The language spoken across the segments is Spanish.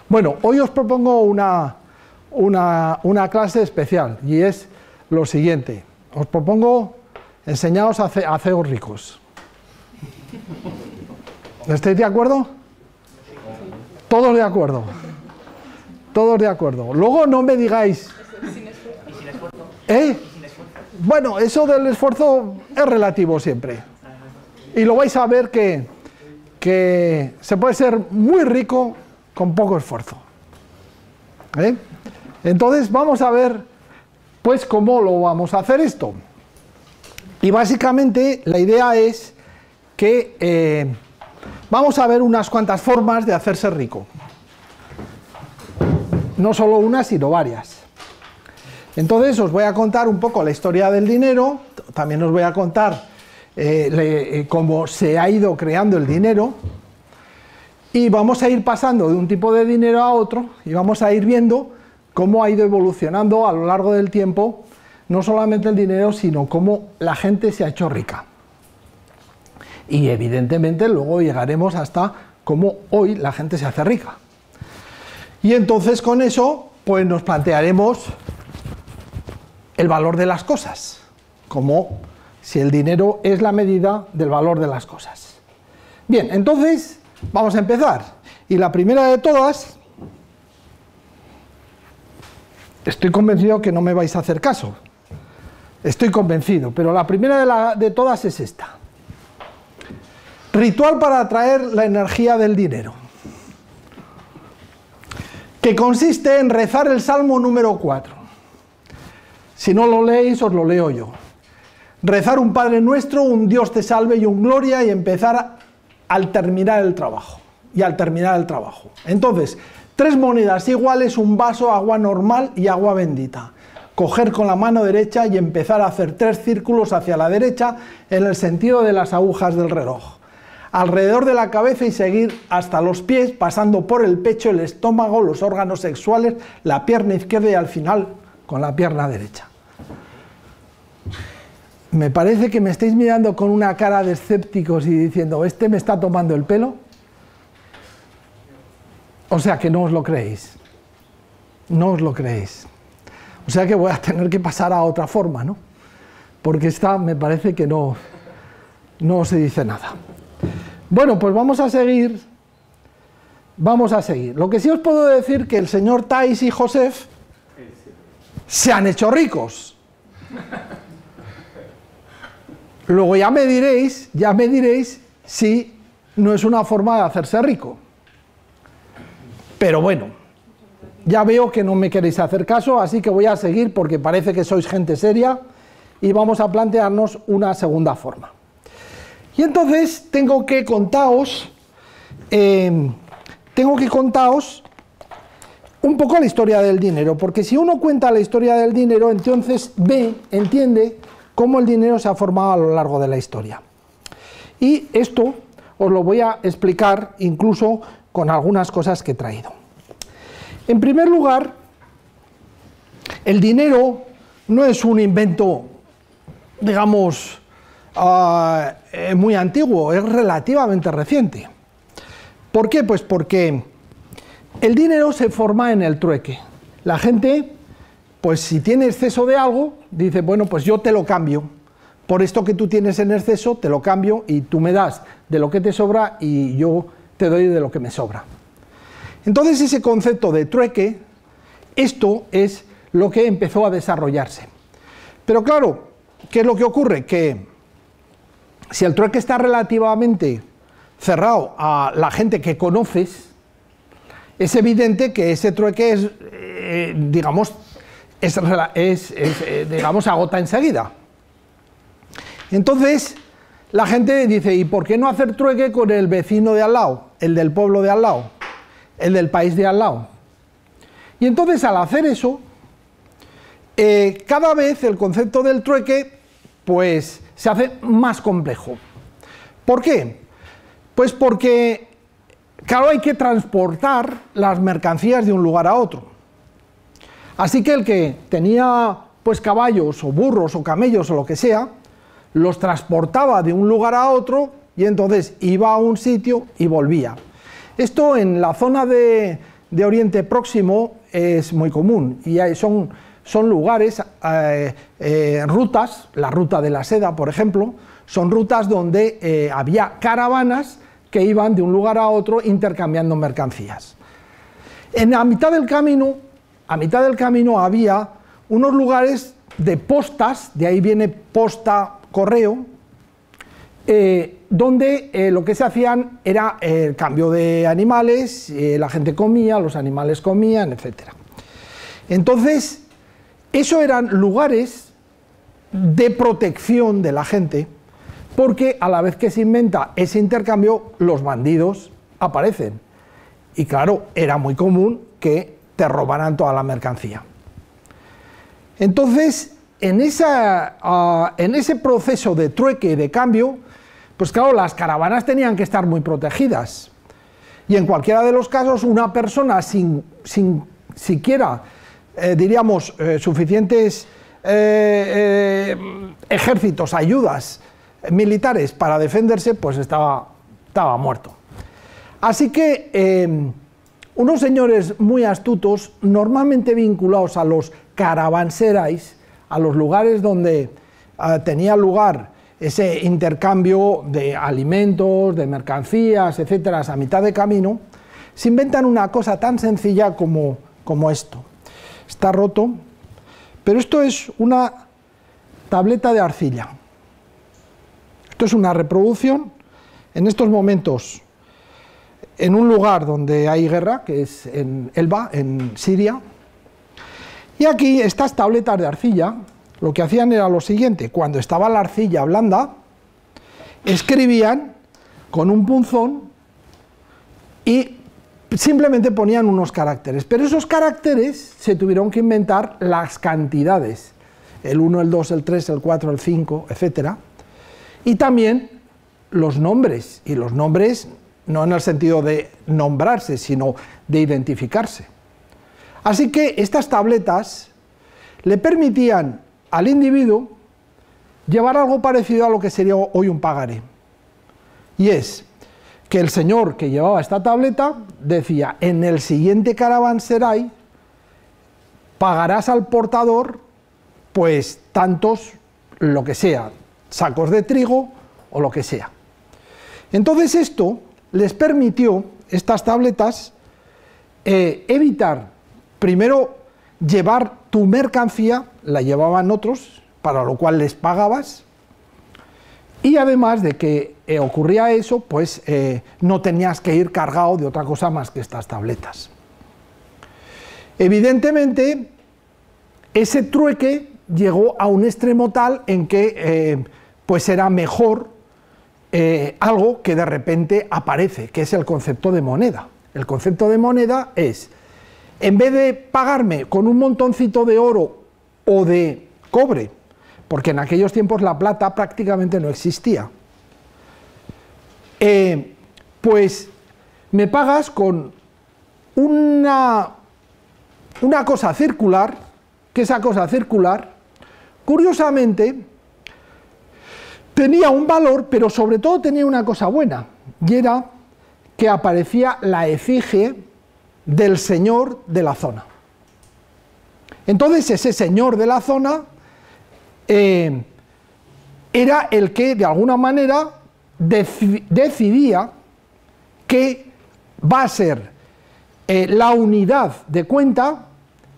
Bueno, hoy os propongo una clase especial y es lo siguiente. Os propongo enseñaros a haceros ricos. ¿Estáis de acuerdo? Todos de acuerdo. Todos de acuerdo. Luego no me digáis... ¿Eh? Bueno, eso del esfuerzo es relativo siempre. Y lo vais a ver que se puede ser muy rico con poco esfuerzo. ¿Eh? Entonces vamos a ver pues cómo lo vamos a hacer esto. Y básicamente la idea es que vamos a ver unas cuantas formas de hacerse rico. No solo una, sino varias. Entonces os voy a contar un poco la historia del dinero, también os voy a contar cómo se ha ido creando el dinero, y vamos a ir pasando de un tipo de dinero a otro, y vamos a ir viendo cómo ha ido evolucionando a lo largo del tiempo, no solamente el dinero, sino cómo la gente se ha hecho rica. Y evidentemente luego llegaremos hasta cómo hoy la gente se hace rica. Y entonces con eso pues nos plantearemos el valor de las cosas, como si el dinero es la medida del valor de las cosas. Bien, entonces vamos a empezar. Y la primera de todas, estoy convencido que no me vais a hacer caso. Estoy convencido, pero la primera de todas es esta. Ritual para atraer la energía del dinero. Que consiste en rezar el Salmo número 4. Si no lo leéis, os lo leo yo. Rezar un Padre Nuestro, un Dios te salve y un Gloria, y empezar al terminar el trabajo. Y al terminar el trabajo. Entonces, 3 monedas iguales, un vaso, agua normal y agua bendita. Coger con la mano derecha y empezar a hacer 3 círculos hacia la derecha en el sentido de las agujas del reloj. Alrededor de la cabeza y seguir hasta los pies, pasando por el pecho, el estómago, los órganos sexuales, la pierna izquierda y al final con la pierna derecha. Me parece que me estáis mirando con una cara de escépticos y diciendo, ¿este me está tomando el pelo? O sea que no os lo creéis. No os lo creéis. O sea que voy a tener que pasar a otra forma, ¿no? Porque esta me parece que no se dice nada. Bueno, pues vamos a seguir. Vamos a seguir. Lo que sí os puedo decir que el señor Tais y Joseph se han hecho ricos. Luego ya me diréis si no es una forma de hacerse rico. Pero bueno, ya veo que no me queréis hacer caso, así que voy a seguir porque parece que sois gente seria y vamos a plantearnos una segunda forma. Y entonces tengo que contaros un poco la historia del dinero, porque si uno cuenta la historia del dinero, entonces entiende cómo el dinero se ha formado a lo largo de la historia. Y esto os lo voy a explicar incluso con algunas cosas que he traído. En primer lugar, el dinero no es un invento, digamos, muy antiguo, es relativamente reciente. ¿Por qué? Pues porque el dinero se forma en el trueque. La gente, pues si tiene exceso de algo, dice, bueno, pues yo te lo cambio. Por esto que tú tienes en exceso, te lo cambio y tú me das de lo que te sobra y yo te doy de lo que me sobra. Entonces ese concepto de trueque, esto es lo que empezó a desarrollarse. Pero claro, ¿qué es lo que ocurre? Que si el trueque está relativamente cerrado a la gente que conoces, es evidente que ese trueque es, digamos, se agota enseguida. Entonces, la gente dice, ¿y por qué no hacer trueque con el vecino de al lado, el del pueblo de al lado, el del país de al lado? Y entonces, al hacer eso, cada vez el concepto del trueque, pues, se hace más complejo. ¿Por qué? Pues porque, claro, hay que transportar las mercancías de un lugar a otro. Así que el que tenía pues caballos o burros o camellos o lo que sea, los transportaba de un lugar a otro y entonces iba a un sitio y volvía. Esto en la zona de de Oriente Próximo es muy común y son lugares, rutas, la ruta de la seda, por ejemplo, son rutas donde había caravanas que iban de un lugar a otro intercambiando mercancías. A mitad del camino había unos lugares de postas, de ahí viene posta, correo, donde lo que se hacían era el cambio de animales, la gente comía, los animales comían, etc. Entonces, eso eran lugares de protección de la gente, porque a la vez que se inventa ese intercambio, los bandidos aparecen. Y claro, era muy común que te robaran toda la mercancía. Entonces, en ese proceso de trueque y de cambio, pues claro, las caravanas tenían que estar muy protegidas. Y en cualquiera de los casos, una persona sin siquiera, diríamos, suficientes ejércitos, ayudas militares para defenderse, pues estaba muerto. Así que unos señores muy astutos, normalmente vinculados a los caravanserais, a los lugares donde tenía lugar ese intercambio de alimentos, de mercancías, etcétera, a mitad de camino, se inventan una cosa tan sencilla como esto. Está roto, pero esto es una tableta de arcilla. Esto es una reproducción en estos momentos en un lugar donde hay guerra, que es en Elba, en Siria. Y aquí estas tabletas de arcilla, lo que hacían era lo siguiente: cuando estaba la arcilla blanda, escribían con un punzón y simplemente ponían unos caracteres, pero esos caracteres se tuvieron que inventar las cantidades, el 1, el 2, el 3, el 4, el 5, etc. Y también los nombres, y los nombres no en el sentido de nombrarse, sino de identificarse. Así que estas tabletas le permitían al individuo llevar algo parecido a lo que sería hoy un pagaré. Y es que el señor que llevaba esta tableta decía: en el siguiente caravanserai pagarás al portador pues tantos, lo que sea, sacos de trigo o lo que sea. Entonces esto les permitió, estas tabletas, evitar, primero, llevar tu mercancía, la llevaban otros, para lo cual les pagabas, y además de que ocurría eso, pues no tenías que ir cargado de otra cosa más que estas tabletas. Evidentemente, ese trueque llegó a un extremo tal en que pues era mejor algo que de repente aparece, que es el concepto de moneda. El concepto de moneda es, en vez de pagarme con un montoncito de oro o de cobre, porque en aquellos tiempos la plata prácticamente no existía, pues me pagas con una cosa circular, que esa cosa circular, curiosamente, tenía un valor, pero sobre todo tenía una cosa buena, y era que aparecía la efigie del señor de la zona. Entonces ese señor de la zona era el que de alguna manera decidía que va a ser la unidad de cuenta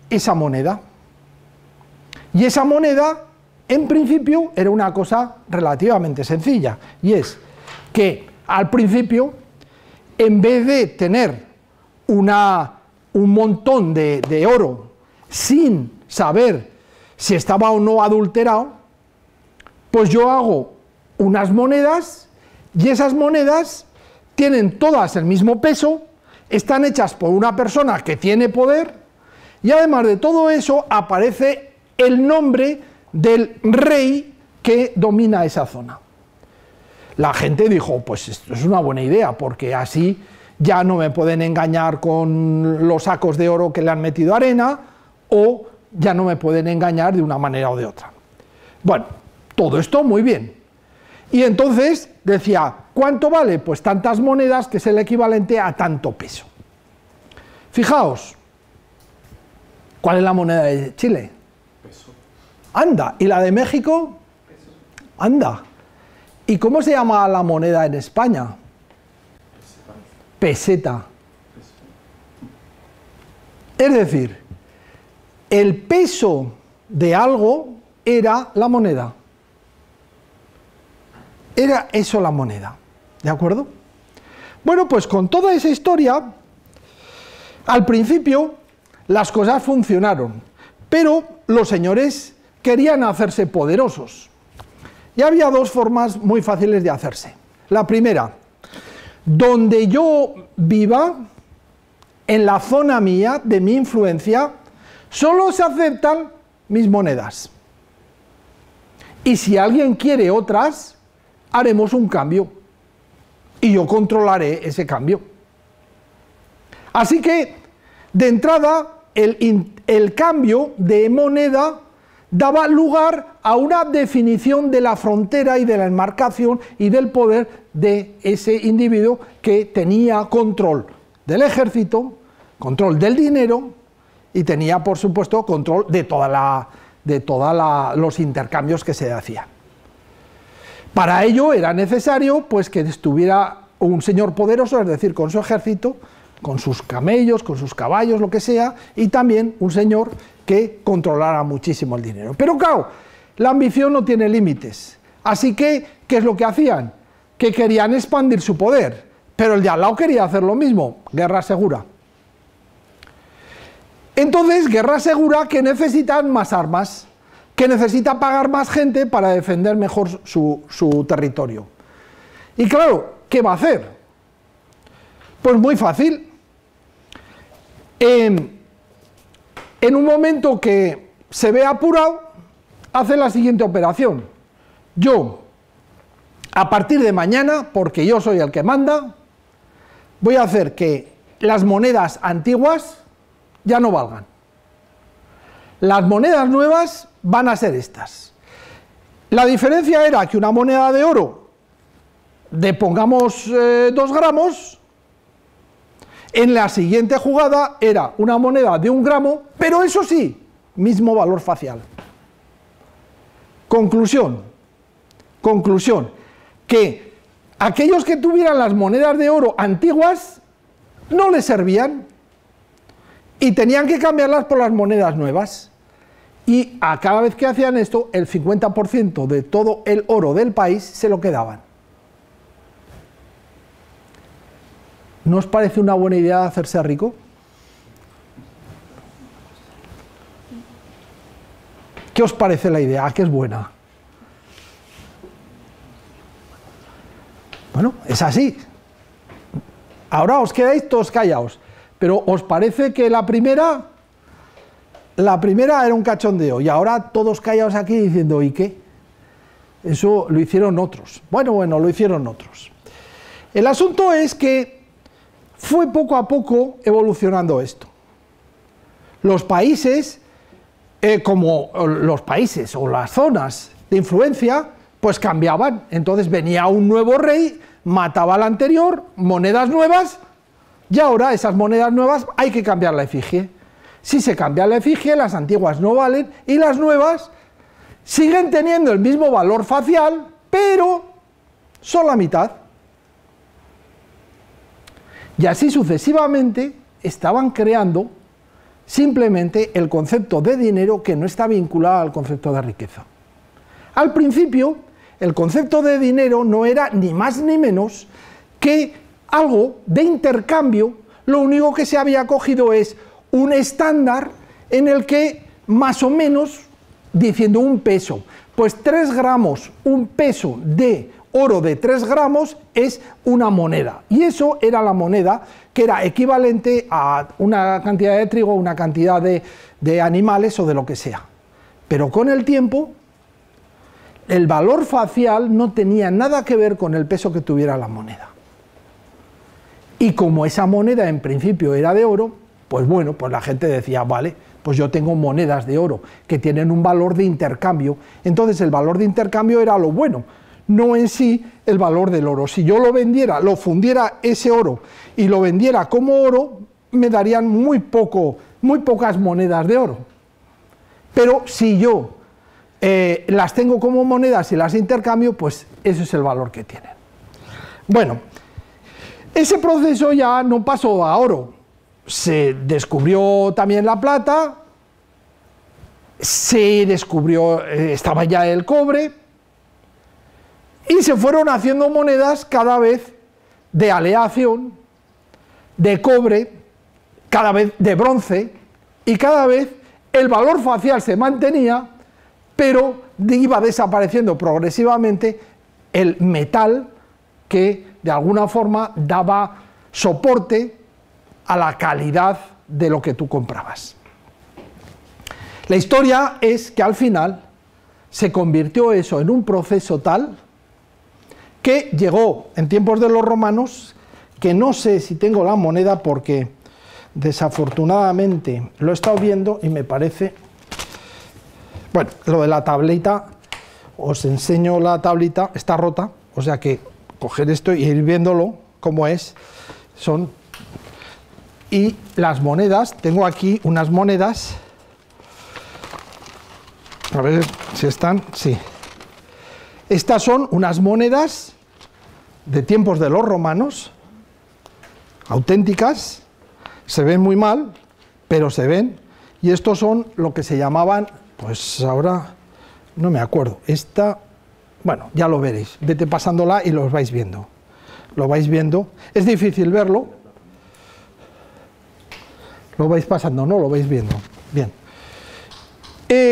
esa moneda. Y esa moneda, en principio, era una cosa relativamente sencilla, y es que al principio, en vez de tener un montón de oro sin saber si estaba o no adulterado, pues yo hago unas monedas, y esas monedas tienen todas el mismo peso, están hechas por una persona que tiene poder, y además de todo eso aparece el nombre del rey que domina esa zona. La gente dijo: pues esto es una buena idea, porque así ya no me pueden engañar con los sacos de oro que le han metido arena, o ya no me pueden engañar de una manera o de otra. Bueno, todo esto muy bien. Y entonces decía: ¿cuánto vale? Pues tantas monedas, que es el equivalente a tanto peso. Fijaos, ¿cuál es la moneda de Chile? Peso. Anda, ¿y la de México? Peso. Anda. ¿Y cómo se llama la moneda en España? Peseta. Es decir, el peso de algo era la moneda. Era eso la moneda. ¿De acuerdo? Bueno, pues con toda esa historia, al principio las cosas funcionaron, pero los señores querían hacerse poderosos. Y había dos formas muy fáciles de hacerse. La primera, donde yo viva, en la zona mía, de mi influencia, solo se aceptan mis monedas. Y si alguien quiere otras, haremos un cambio. Y yo controlaré ese cambio. Así que, de entrada, el cambio de moneda daba lugar a una definición de la frontera y de la enmarcación y del poder de ese individuo que tenía control del ejército, control del dinero y tenía, por supuesto, control de todos los intercambios que se hacían. Para ello era necesario pues, que estuviera un señor poderoso, es decir, con su ejército, con sus camellos, con sus caballos, lo que sea, y también un señor que controlara muchísimo el dinero. Pero claro, la ambición no tiene límites. Así que, ¿qué es lo que hacían? Que querían expandir su poder, pero el de al lado quería hacer lo mismo, guerra segura. Entonces, guerra segura que necesitan más armas, que necesita pagar más gente para defender mejor su territorio. Y claro, ¿qué va a hacer? Pues muy fácil. En un momento que se ve apurado, hace la siguiente operación. Yo, a partir de mañana, porque yo soy el que manda, voy a hacer que las monedas antiguas ya no valgan. Las monedas nuevas van a ser estas. La diferencia era que una moneda de oro de, pongamos, 2 gramos, en la siguiente jugada era una moneda de 1 gramo, pero eso sí, mismo valor facial. Conclusión, que aquellos que tuvieran las monedas de oro antiguas no les servían y tenían que cambiarlas por las monedas nuevas. Y a cada vez que hacían esto, el 50% de todo el oro del país se lo quedaban. ¿No os parece una buena idea hacerse rico? ¿Qué os parece la idea? ¿A qué es buena? Bueno, es así. Ahora os quedáis todos callados. Pero ¿os parece que la primera era un cachondeo y ahora todos callados aquí diciendo ¿y qué? Eso lo hicieron otros. Bueno, lo hicieron otros. El asunto es que fue poco a poco evolucionando esto. Los países, como los países o las zonas de influencia, pues cambiaban. Entonces venía un nuevo rey, mataba al anterior, monedas nuevas, y ahora esas monedas nuevas hay que cambiar la efigie. Si se cambia la efigie, las antiguas no valen y las nuevas siguen teniendo el mismo valor facial, pero son la mitad. Y así sucesivamente estaban creando simplemente el concepto de dinero que no está vinculado al concepto de riqueza. Al principio, el concepto de dinero no era ni más ni menos que algo de intercambio. Lo único que se había cogido es un estándar en el que más o menos, diciendo un peso, pues 3 gramos, un peso de oro de 3 gramos es una moneda. Y eso era la moneda que era equivalente a una cantidad de trigo, una cantidad de animales o de lo que sea. Pero con el tiempo, el valor facial no tenía nada que ver con el peso que tuviera la moneda. Y como esa moneda en principio era de oro, pues bueno, pues la gente decía, vale, pues yo tengo monedas de oro que tienen un valor de intercambio. Entonces el valor de intercambio era lo bueno, no en sí el valor del oro. Si yo lo vendiera, lo fundiera ese oro y lo vendiera como oro, me darían muy pocas monedas de oro. Pero si yo las tengo como monedas y las intercambio, pues ese es el valor que tienen. Bueno, ese proceso ya no pasó a oro. Se descubrió también la plata, se descubrió, estaba ya el cobre, y se fueron haciendo monedas cada vez de aleación, de cobre, cada vez de bronce, y cada vez el valor facial se mantenía, pero iba desapareciendo progresivamente el metal que de alguna forma daba soporte a la calidad de lo que tú comprabas. La historia es que al final se convirtió eso en un proceso tal que llegó en tiempos de los romanos, que no sé si tengo la moneda porque desafortunadamente lo he estado viendo y me parece... Bueno, lo de la tablita, os enseño la tablita, está rota, o sea que coger esto y ir viéndolo cómo es, son... Y las monedas, tengo aquí unas monedas, a ver si están, sí. Estas son unas monedas de tiempos de los romanos, auténticas, se ven muy mal, pero se ven, y estos son lo que se llamaban, pues ahora no me acuerdo, esta, bueno, ya lo veréis, vete pasándola y lo vais viendo, es difícil verlo, lo vais pasando, ¿no? Lo vais viendo, bien.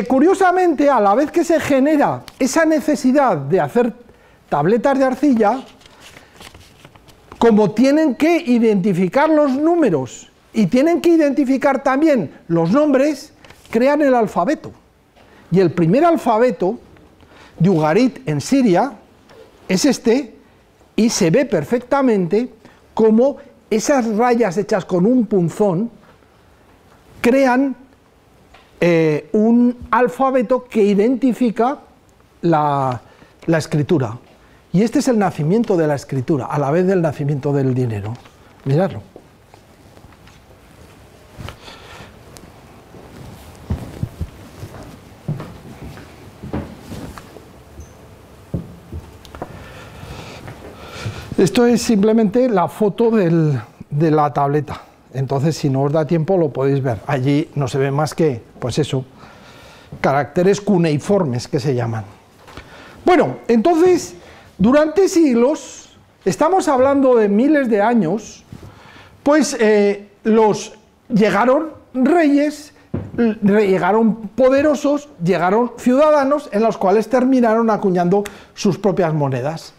Curiosamente, a la vez que se genera esa necesidad de hacer tabletas de arcilla, como tienen que identificar los números y tienen que identificar también los nombres, crean el alfabeto. Y el primer alfabeto de Ugarit en Siria es este, y se ve perfectamente cómo esas rayas hechas con un punzón crean un alfabeto que identifica la escritura. Y este es el nacimiento de la escritura, a la vez del nacimiento del dinero. Miradlo. Esto es simplemente la foto de la tableta. Entonces, si no os da tiempo, lo podéis ver. Allí no se ve más que, pues eso, caracteres cuneiformes que se llaman. Bueno, entonces, durante siglos, estamos hablando de miles de años, pues llegaron reyes, llegaron poderosos, llegaron ciudadanos en los cuales terminaron acuñando sus propias monedas.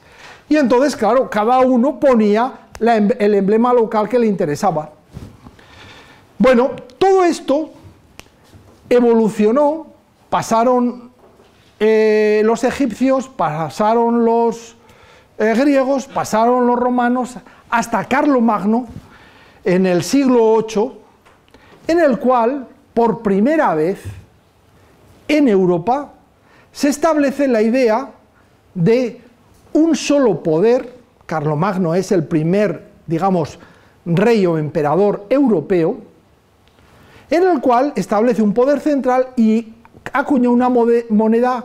Y entonces, claro, cada uno ponía el emblema local que le interesaba. Bueno, todo esto evolucionó, pasaron los egipcios, pasaron los griegos, pasaron los romanos, hasta Carlomagno, en el siglo VIII, en el cual, por primera vez, en Europa, se establece la idea de un solo poder. Carlomagno es el primer, digamos, rey o emperador europeo, en el cual establece un poder central y acuñó una moneda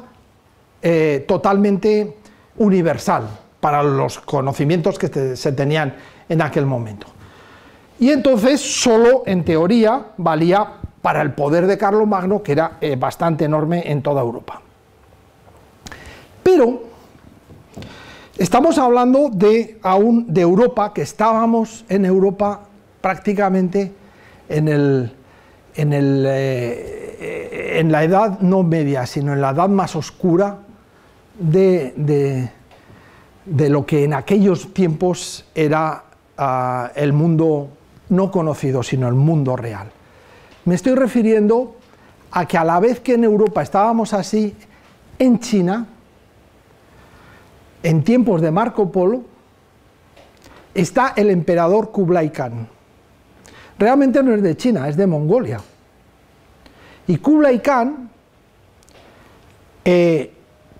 totalmente universal para los conocimientos que se tenían en aquel momento. Y entonces solo, en teoría, valía para el poder de Carlomagno, que era bastante enorme en toda Europa. Pero estamos hablando de Europa, que estábamos en Europa prácticamente en la edad no media, sino en la edad más oscura de lo que en aquellos tiempos era el mundo no conocido, sino el mundo real. Me estoy refiriendo a que a la vez que en Europa estábamos así, en China, en tiempos de Marco Polo, está el emperador Kublai Khan. Realmente no es de China, es de Mongolia. Y Kublai Khan,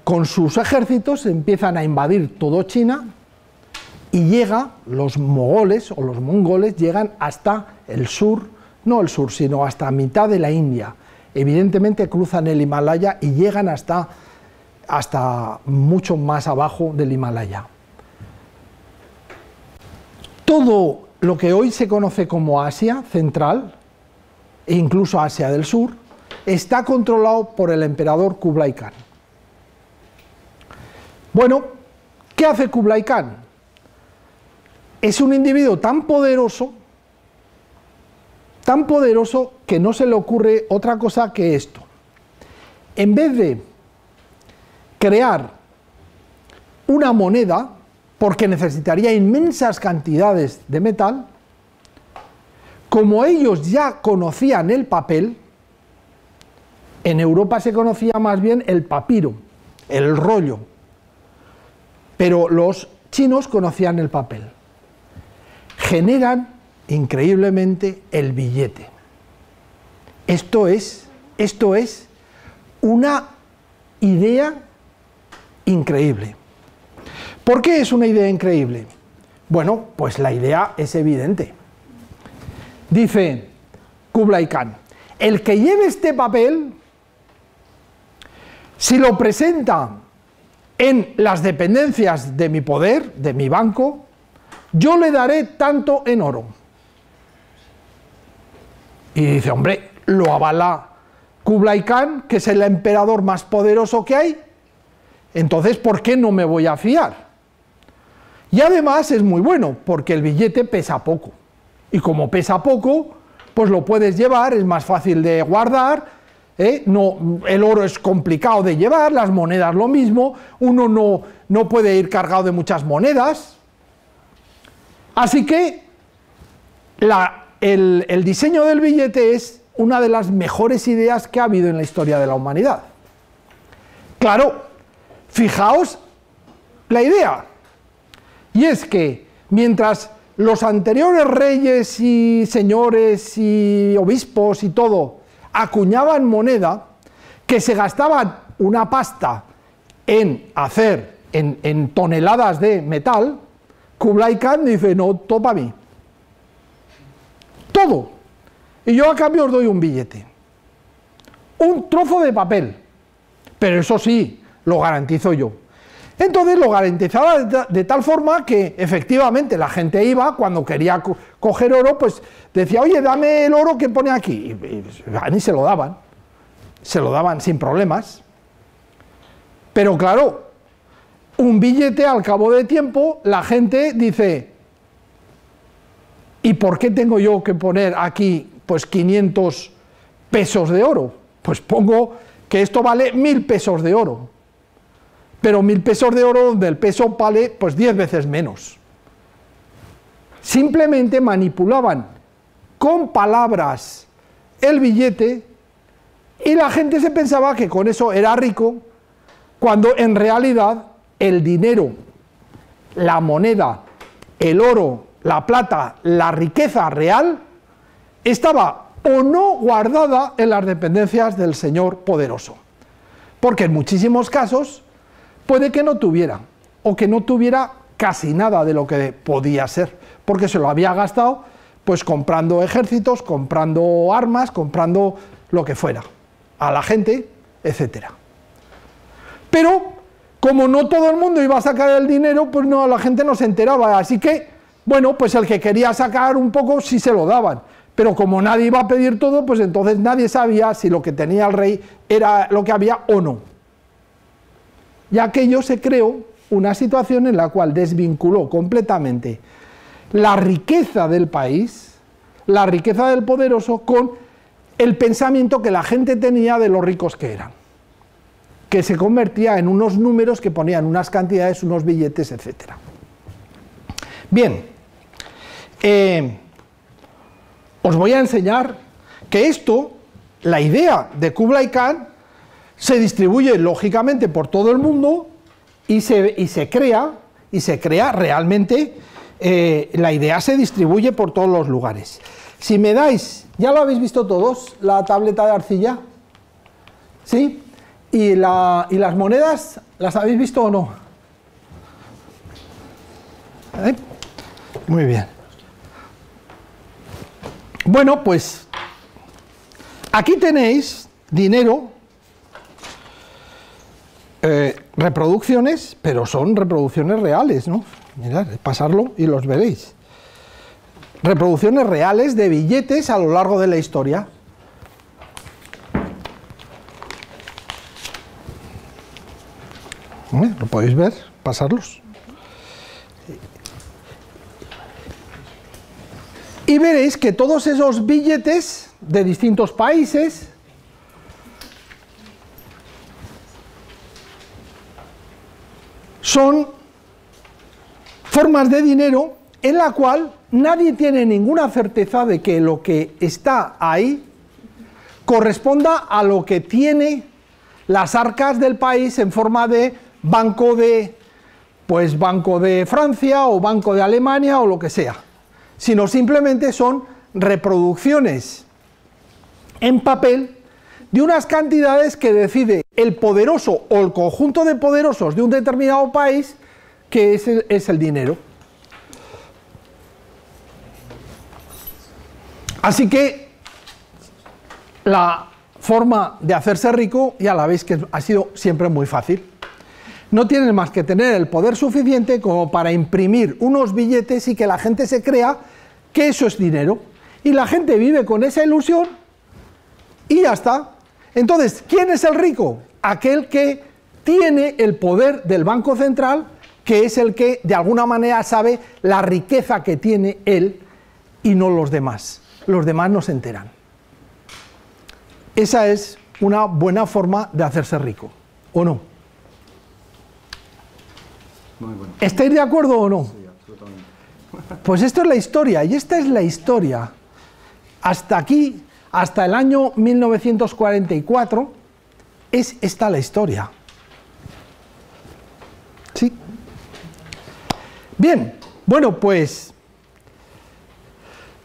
con sus ejércitos, empiezan a invadir todo China y los mogoles o los mongoles llegan hasta el sur, no el sur, sino hasta mitad de la India. Evidentemente cruzan el Himalaya y llegan hasta mucho más abajo del Himalaya. Todo lo que hoy se conoce como Asia Central, e incluso Asia del Sur, está controlado por el emperador Kublai Khan. Bueno, ¿qué hace Kublai Khan? Es un individuo tan poderoso que no se le ocurre otra cosa que esto. En vez de crear una moneda, porque necesitaría inmensas cantidades de metal, como ellos ya conocían el papel, en Europa se conocía más bien el papiro, el rollo, pero los chinos conocían el papel. Generan increíblemente el billete. Esto es una idea increíble. ¿Por qué es una idea increíble? Bueno, pues la idea es evidente. Dice Kublai Khan, el que lleve este papel, si lo presenta en las dependencias de mi poder, de mi banco, yo le daré tanto en oro. Y dice, hombre, lo avala Kublai Khan, que es el emperador más poderoso que hay, entonces, ¿por qué no me voy a fiar? Y además es muy bueno, porque el billete pesa poco. Y como pesa poco, pues lo puedes llevar, es más fácil de guardar, no, el oro es complicado de llevar, las monedas lo mismo, uno no puede ir cargado de muchas monedas. Así que el diseño del billete es una de las mejores ideas que ha habido en la historia de la humanidad. Claro, fijaos la idea, y es que mientras los anteriores reyes y señores y obispos y todo acuñaban moneda, que se gastaban una pasta en hacer en toneladas de metal, Kublai Khan dice, no, todo para mí. Todo. Y yo a cambio os doy un billete. Un trozo de papel. Pero eso sí, lo garantizo yo. Entonces lo garantizaba de tal forma que efectivamente la gente iba, cuando quería coger oro, pues decía, oye, dame el oro que pone aquí. Y se lo daban sin problemas. Pero claro, un billete al cabo de tiempo, la gente dice, ¿y por qué tengo yo que poner aquí pues 500 pesos de oro? Pues pongo que esto vale 1000 pesos de oro. Pero 1000 pesos de oro donde el peso vale pues 10 veces menos. Simplemente manipulaban con palabras el billete y la gente se pensaba que con eso era rico, cuando en realidad el dinero, la moneda, el oro, la plata, la riqueza real estaba o no guardada en las dependencias del señor poderoso. Porque en muchísimos casos puede que no tuviera, o que no tuviera casi nada de lo que podía ser, porque se lo había gastado pues comprando ejércitos, comprando armas, comprando lo que fuera, a la gente, etc. Pero, como no todo el mundo iba a sacar el dinero, pues no, la gente no se enteraba, así que, bueno, pues el que quería sacar un poco sí se lo daban, pero como nadie iba a pedir todo, pues entonces nadie sabía si lo que tenía el rey era lo que había o no. Y aquello se creó una situación en la cual desvinculó completamente la riqueza del país, la riqueza del poderoso, con el pensamiento que la gente tenía de los ricos que eran, que se convertía en unos números que ponían unas cantidades, unos billetes, etc. Bien, os voy a enseñar que esto, la idea de Kublai Khan, se distribuye lógicamente por todo el mundo y se crea realmente, la idea se distribuye por todos los lugares. Si me dais, ¿ya lo habéis visto todos, la tableta de arcilla? ¿Sí? ¿Y las monedas, las habéis visto o no? Muy bien. Bueno, pues aquí tenéis dinero, reproducciones, pero son reproducciones reales, ¿no? Mirad, pasarlo y los veréis. Reproducciones reales de billetes a lo largo de la historia. ¿Lo podéis ver? Pasarlos. Y veréis que todos esos billetes de distintos países son formas de dinero en la cual nadie tiene ninguna certeza de que lo que está ahí corresponda a lo que tiene las arcas del país en forma de banco de, pues Banco de Francia o Banco de Alemania o lo que sea, sino simplemente son reproducciones en papel de unas cantidades que decide el poderoso o el conjunto de poderosos de un determinado país, que es el dinero. Así que la forma de hacerse rico, ya la veis que ha sido siempre muy fácil. No tienes más que tener el poder suficiente como para imprimir unos billetes y que la gente se crea que eso es dinero. Y la gente vive con esa ilusión y ya está. Entonces, ¿quién es el rico? Aquel que tiene el poder del Banco Central, que es el que de alguna manera sabe la riqueza que tiene él y no los demás. Los demás no se enteran. Esa es una buena forma de hacerse rico, ¿o no? Muy bueno. ¿Estáis de acuerdo o no? Sí, absolutamente. Pues esto es la historia, y esta es la historia. Hasta aquí, hasta el año 1944, es esta la historia. ¿Sí? Bien, bueno, pues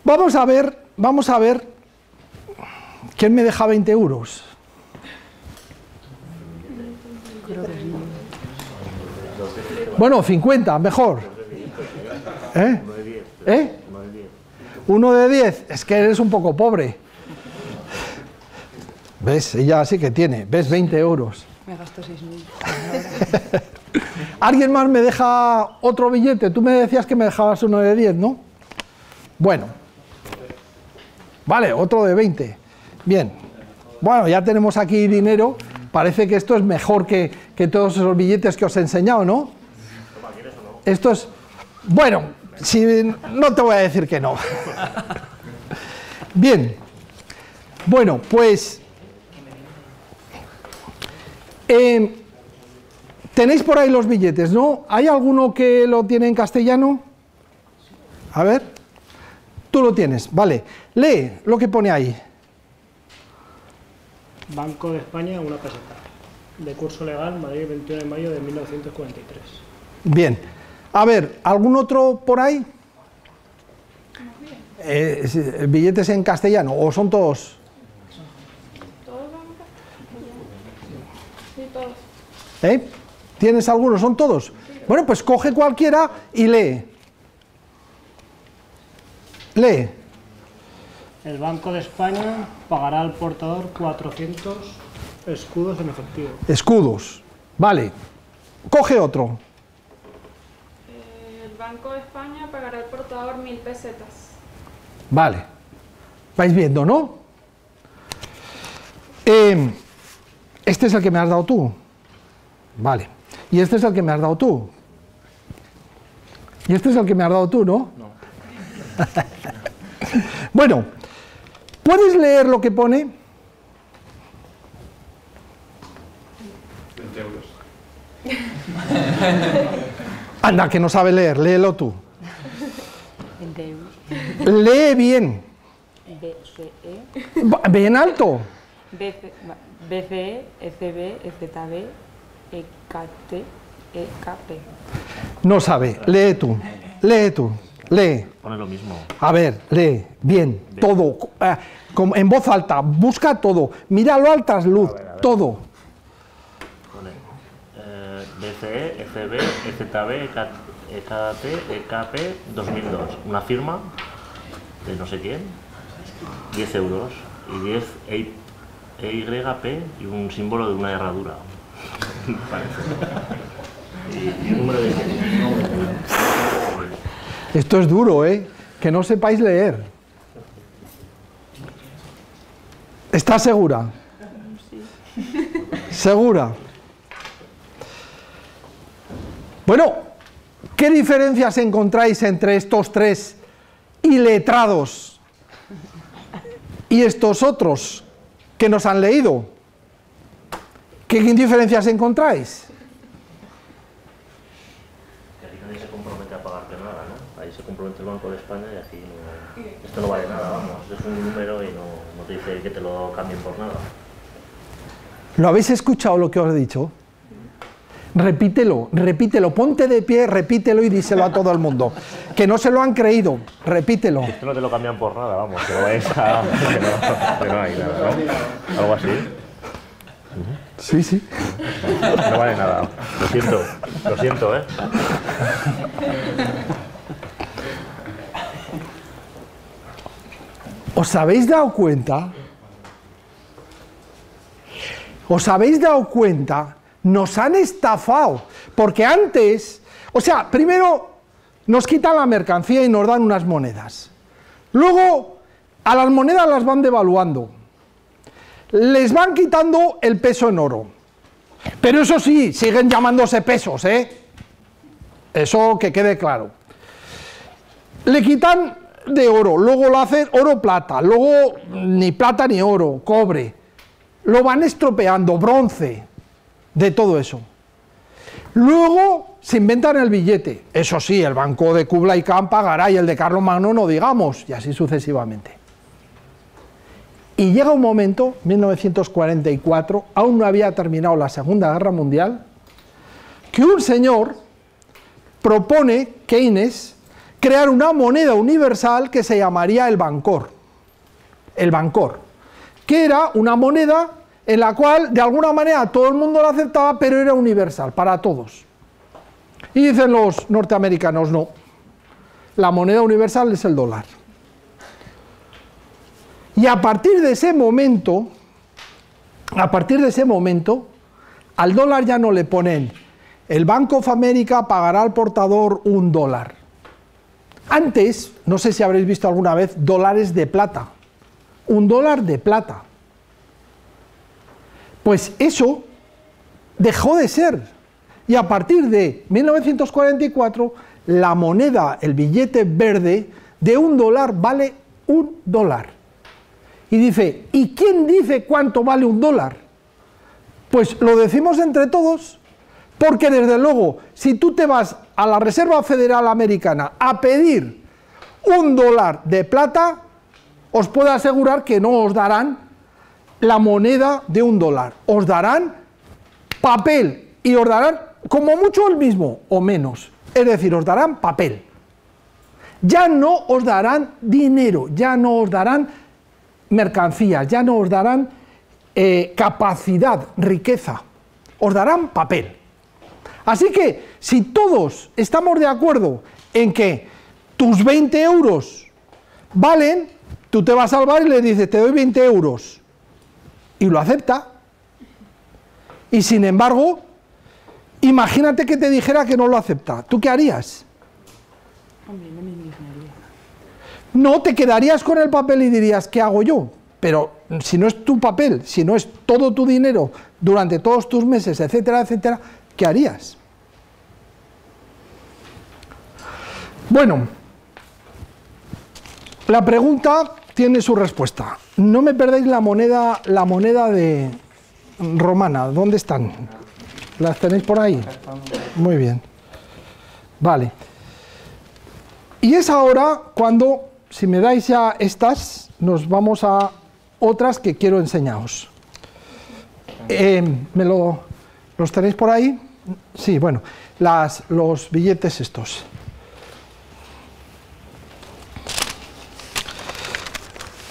vamos a ver, ¿quién me deja 20 euros? Bueno, 50, mejor. ¿Eh? ¿Eh? Uno de 10, es que eres un poco pobre. ¿Ves? Ella sí que tiene, ¿ves? 20 euros. Me gasto 6.000. ¿Alguien más me deja otro billete? Tú me decías que me dejabas uno de 10, ¿no? Bueno. Vale, otro de 20. Bien. Bueno, ya tenemos aquí dinero. Parece que esto es mejor que todos esos billetes que os he enseñado, ¿no? Esto es... Bueno, si no te voy a decir que no. Bien. Bueno, pues... tenéis por ahí los billetes, ¿no? ¿Hay alguno que lo tiene en castellano? A ver. Tú lo tienes, vale. Lee lo que pone ahí. Banco de España, una peseta. De curso legal, Madrid, 21 de mayo de 1943. Bien. A ver, ¿algún otro por ahí? ¿Billetes en castellano? ¿O son todos? ¿Todos van a Sí, todos. ¿Tienes algunos? ¿Son todos? Sí. Bueno, pues coge cualquiera y lee. Lee. El Banco de España pagará al portador 400 escudos en efectivo. Escudos. Vale. Coge otro. El Banco de España pagará al portador 1.000 pesetas. Vale. ¿Vais viendo, no? Este es el que me has dado tú. Vale. Y este es el que me has dado tú. Y este es el que me has dado tú, ¿no? No. Bueno, ¿puedes leer lo que pone? 20 euros. Anda, que no sabe leer, léelo tú. 20 euros. Lee bien. BCE, Bien alto. BCE, ECB, EZB, EKT, EKP. No sabe, lee tú. Lee tú. Lee. Pone lo mismo. A ver, lee, bien, todo, como en voz alta, busca todo, míralo al trasluz, A ver. todo. Pone BCE, ECB, EZB, EKT, EKP 2002. Una firma de no sé quién. 10 euros y 10 EYP y un símbolo de una herradura. Parece. Y un número de 7. Esto es duro, ¿eh? Que no sepáis leer. ¿Estás segura? Sí. ¿Segura? Bueno, ¿qué diferencias encontráis entre estos tres iletrados y estos otros que nos han leído? ¿Qué diferencias encontráis? Que aquí nadie se compromete a pagarte nada, ¿no? Ahí se compromete el Banco de España y aquí no, esto no vale nada, vamos. Es un número y no te dice que te lo cambien por nada. ¿Lo habéis escuchado lo que os he dicho? Repítelo, repítelo, ponte de pie, repítelo y díselo a todo el mundo. Que no se lo han creído, repítelo. Esto no te lo cambian por nada, vamos, que no vayas a... que no hay nada, ¿no? Algo así. Sí, sí. No vale nada. Lo siento, ¿eh? ¿Os habéis dado cuenta? ¿Os habéis dado cuenta? Nos han estafado, porque antes, o sea, primero nos quitan la mercancía y nos dan unas monedas. Luego, a las monedas las van devaluando. Les van quitando el peso en oro. Pero eso sí, siguen llamándose pesos, ¿eh? Eso que quede claro. Le quitan de oro, luego lo hacen oro-plata, luego ni plata ni oro, cobre. Lo van estropeando, bronce, de todo eso. Luego se inventan el billete. Eso sí, el banco de Kublai Khan pagará y el de Carlomagno no digamos, y así sucesivamente. Y llega un momento, 1944, aún no había terminado la Segunda Guerra Mundial, que un señor propone, Keynes, crear una moneda universal que se llamaría el Bancor. El Bancor, que era una moneda en la cual de alguna manera todo el mundo la aceptaba, pero era universal, para todos. Y dicen los norteamericanos, no, la moneda universal es el dólar. Y a partir de ese momento, al dólar ya no le ponen, el Bank of America pagará al portador $1. Antes, no sé si habréis visto alguna vez, dólares de plata. $1 de plata. Pues eso dejó de ser. Y a partir de 1944, la moneda, el billete verde de $1 vale $1. Y dice, ¿y quién dice cuánto vale $1? Pues lo decimos entre todos, porque desde luego, si tú te vas a la Reserva Federal Americana a pedir $1 de plata, os puedo asegurar que no os darán la moneda de $1, os darán papel y os darán como mucho el mismo o menos, es decir, os darán papel. Ya no os darán dinero, ya no os darán mercancías, ya no os darán capacidad, riqueza, os darán papel. Así que si todos estamos de acuerdo en que tus 20 euros valen, tú te vas al bar y le dices, te doy 20 euros, y lo acepta. Y sin embargo, imagínate que te dijera que no lo acepta, ¿tú qué harías? Hombre, no me indignaría. No, te quedarías con el papel y dirías, ¿qué hago yo? Pero si no es tu papel, si no es todo tu dinero durante todos tus meses, etcétera, etcétera, ¿qué harías? Bueno, la pregunta tiene su respuesta. No me perdáis la moneda de romana. ¿Dónde están? ¿Las tenéis por ahí? Muy bien. Vale. Y es ahora cuando, si me dais ya estas, nos vamos a otras que quiero enseñaros. ¿Los tenéis por ahí? Sí, bueno, los billetes estos.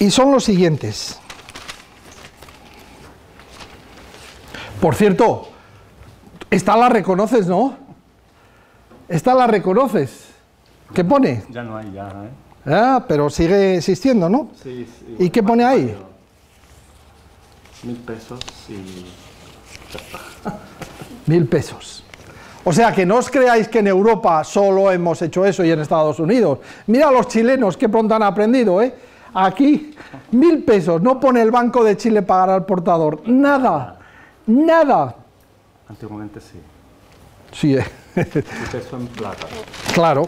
Y son los siguientes. Por cierto, esta la reconoces, ¿no? Esta la reconoces. ¿Qué pone? Ya no hay, ya, ¿eh? Ah, pero sigue existiendo, ¿no? Sí, sí. ¿Y qué pone ahí? 1000 pesos y... 1000 pesos. O sea, que no os creáis que en Europa solo hemos hecho eso y en Estados Unidos. Mira a los chilenos, qué pronto han aprendido, ¿eh? Aquí, 1000 pesos, no pone el Banco de Chile pagar al portador. Nada, nada. Antiguamente sí. Sí, Y peso en plata. claro.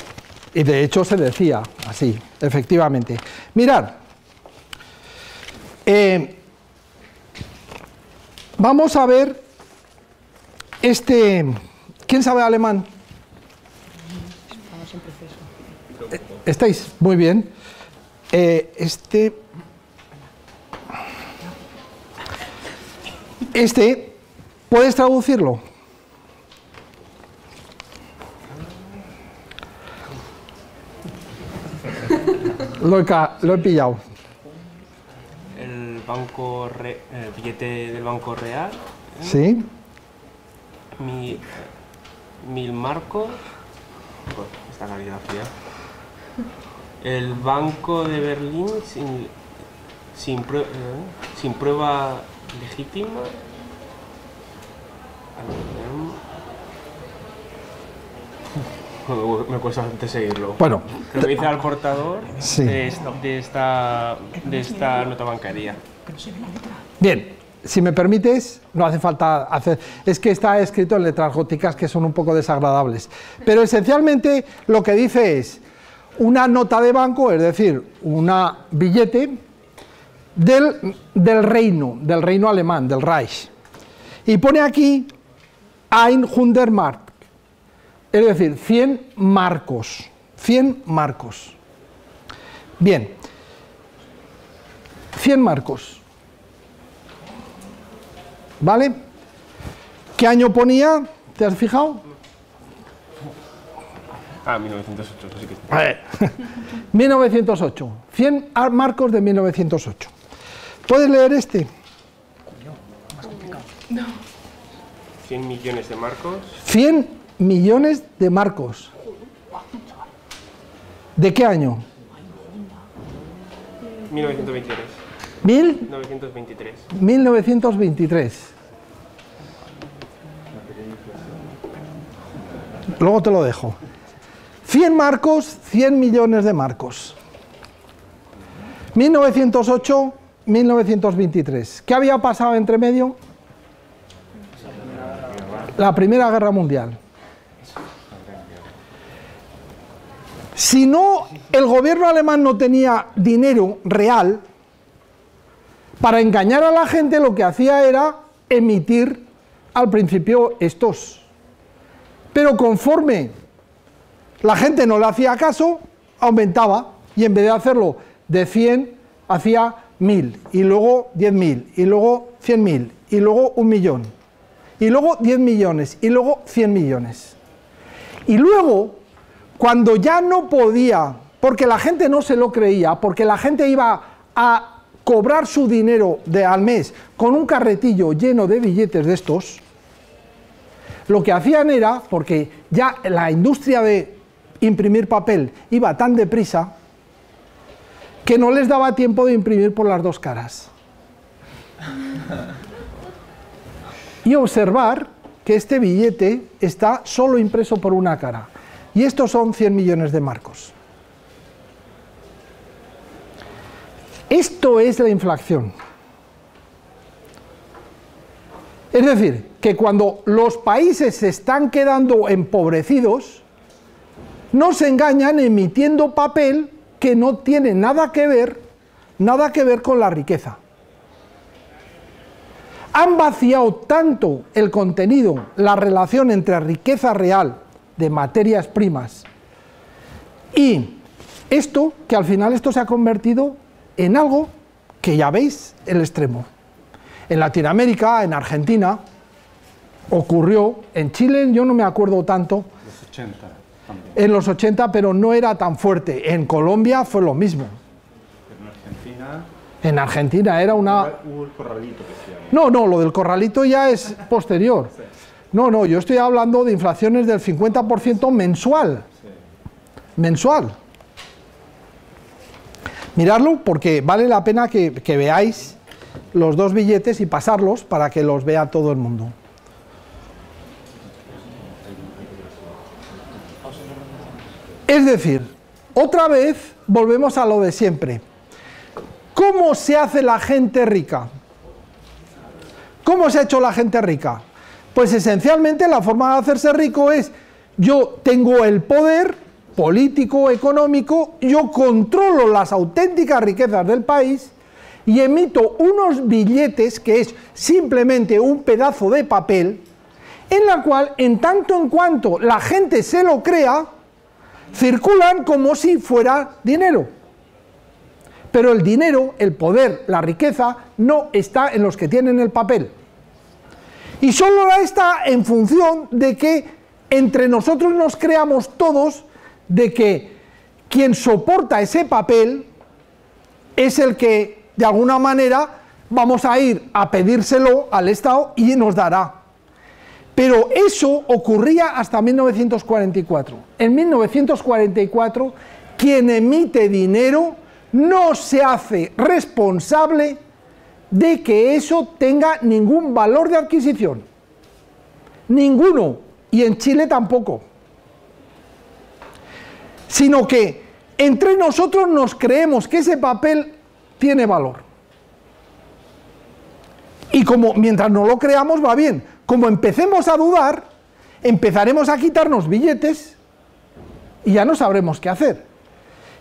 Y de hecho se decía así, efectivamente. Mirad, vamos a ver ¿quién sabe alemán? Estamos en proceso. ¿Estáis? Muy bien. ¿Puedes traducirlo? Lo he pillado. El billete del Banco Real, ¿Sí? 1000 marcos, pues, esta caligrafía. El Banco de Berlín sin prueba legítima. Me cuesta bastante seguirlo. Bueno, Lo que dice al portador Sí. de esta nota bancaria. bien, si me permites, no hace falta hacer... Es que está escrito en letras góticas que son un poco desagradables. Pero esencialmente lo que dice es una nota de banco, es decir, una billete del reino alemán, del Reich. Y pone aquí 100 Mark, es decir, 100 marcos. 100 marcos. Bien, 100 marcos. ¿Vale? ¿Qué año ponía? ¿Te has fijado? 1908, eso sí que está. 1908. 100 marcos de 1908. ¿Puedes leer este? 100 millones de marcos. 100 millones de marcos. ¿De qué año? 1923. 1923. 1923. Luego te lo dejo. 100 marcos, 100 millones de marcos. 1908, 1923. ¿Qué había pasado entre medio? La Primera Guerra Mundial. Si no, el gobierno alemán no tenía dinero real, para engañar a la gente lo que hacía era emitir al principio estos. Pero conforme la gente no le hacía caso, aumentaba, y en vez de hacerlo de 100, hacía 1000, y luego 10.000, y luego 100.000, y luego 1 millón, y luego 10 millones, y luego 100 millones. Y luego, cuando ya no podía, porque la gente no se lo creía, porque la gente iba a cobrar su dinero al mes con un carretillo lleno de billetes de estos, lo que hacían era, porque ya la industria de imprimir papel iba tan deprisa, que no les daba tiempo de imprimir por las dos caras. Y observar que este billete está solo impreso por una cara. Y estos son 100 millones de marcos. Esto es la inflación. Es decir, que cuando los países se están quedando empobrecidos, no se engañan emitiendo papel que no tiene nada que ver con la riqueza. Han vaciado tanto el contenido, la relación entre riqueza real de materias primas y esto, que al final esto se ha convertido en algo que ya veis el extremo. En Latinoamérica, en Argentina, ocurrió, en Chile yo no me acuerdo tanto, Los 80 también. en los 80, pero no era tan fuerte. En Colombia fue lo mismo. En Argentina En Argentina era una... hubo el corralito que se llama. No, lo del corralito ya es posterior. No, yo estoy hablando de inflaciones del 50% mensual. Mensual. Miradlo porque vale la pena que veáis los dos billetes y pasarlos para que los vea todo el mundo. Es decir, otra vez volvemos a lo de siempre. ¿Cómo se hace la gente rica? ¿Cómo se ha hecho la gente rica? Pues esencialmente la forma de hacerse rico es: yo tengo el poder político, económico, yo controlo las auténticas riquezas del país y emito unos billetes, que es simplemente un pedazo de papel, en la cual, en tanto en cuanto la gente se lo crea, circulan como si fuera dinero. Pero el dinero, el poder, la riqueza, no está en los que tienen el papel. Y solo está en función de que entre nosotros nos creamos todos de que quien soporta ese papel es el que, de alguna manera, vamos a ir a pedírselo al Estado y nos dará. Pero eso ocurría hasta 1944. En 1944, quien emite dinero no se hace responsable de que eso tenga ningún valor de adquisición. Ninguno. Y en Chile tampoco. Sino que entre nosotros nos creemos que ese papel tiene valor. Y como mientras no lo creamos va bien. Como empecemos a dudar, empezaremos a quitarnos billetes y ya no sabremos qué hacer.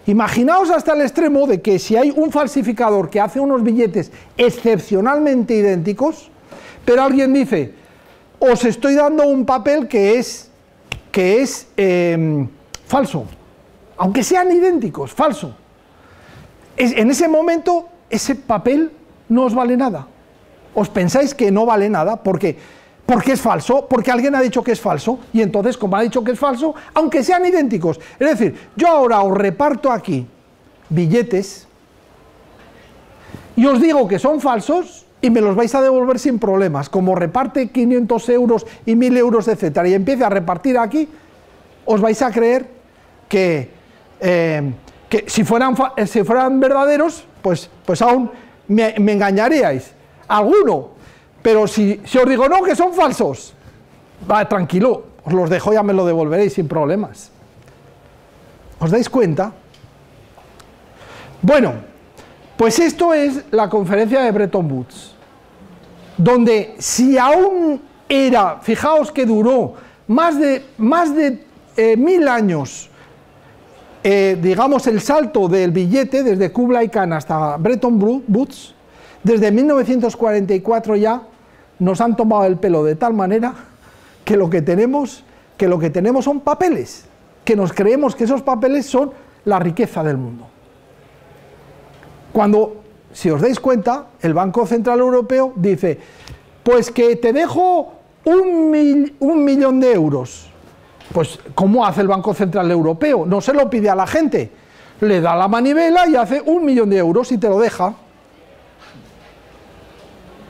Imaginaos hasta el extremo de que si hay un falsificador que hace unos billetes excepcionalmente idénticos, pero alguien dice: os estoy dando un papel que es falso, aunque sean idénticos, falso. En ese momento ese papel no os vale nada. Os pensáis que no vale nada porque es falso, porque alguien ha dicho que es falso, y entonces, como ha dicho que es falso, aunque sean idénticos. Es decir, yo ahora os reparto aquí billetes y os digo que son falsos y me los vais a devolver sin problemas. Como reparte 500 euros y 1000 euros, etcétera, y empiece a repartir aquí, os vais a creer que si fueran verdaderos, pues aún me engañaríais. Alguno. Pero si os digo no, que son falsos, va, tranquilo, os los dejo, ya me lo devolveréis sin problemas. ¿Os dais cuenta? Bueno, pues esto es la conferencia de Bretton Woods, donde si aún era, fijaos que duró más de 1000 años, digamos, el salto del billete desde Kublai Khan hasta Bretton Woods. Desde 1944 ya nos han tomado el pelo de tal manera que lo que tenemos son papeles, que nos creemos que esos papeles son la riqueza del mundo. Cuando, si os dais cuenta, el Banco Central Europeo dice: pues que te dejo un millón de euros. Pues, ¿cómo hace el Banco Central Europeo? No se lo pide a la gente, le da la manivela y hace 1 millón de euros y te lo deja.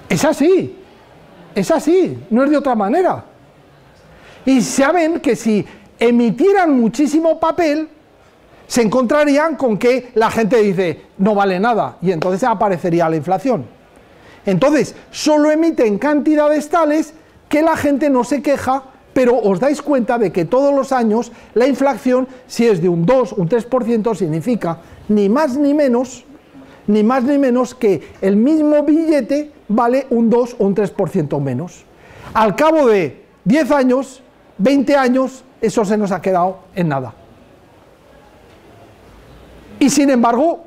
Es así, no es de otra manera. Y saben que si emitieran muchísimo papel, se encontrarían con que la gente dice: no vale nada, y entonces aparecería la inflación. Entonces, solo emiten cantidades tales que la gente no se queja, pero os dais cuenta de que todos los años la inflación, si es de un 2, un 3%, significa ni más ni menos que el mismo billete vale un 2 o un 3% menos. Al cabo de 10 años, 20 años, eso se nos ha quedado en nada. Y sin embargo,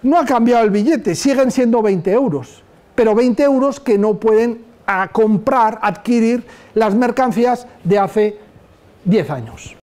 no ha cambiado el billete, siguen siendo 20 euros, pero 20 euros que no pueden adquirir las mercancías de hace 10 años.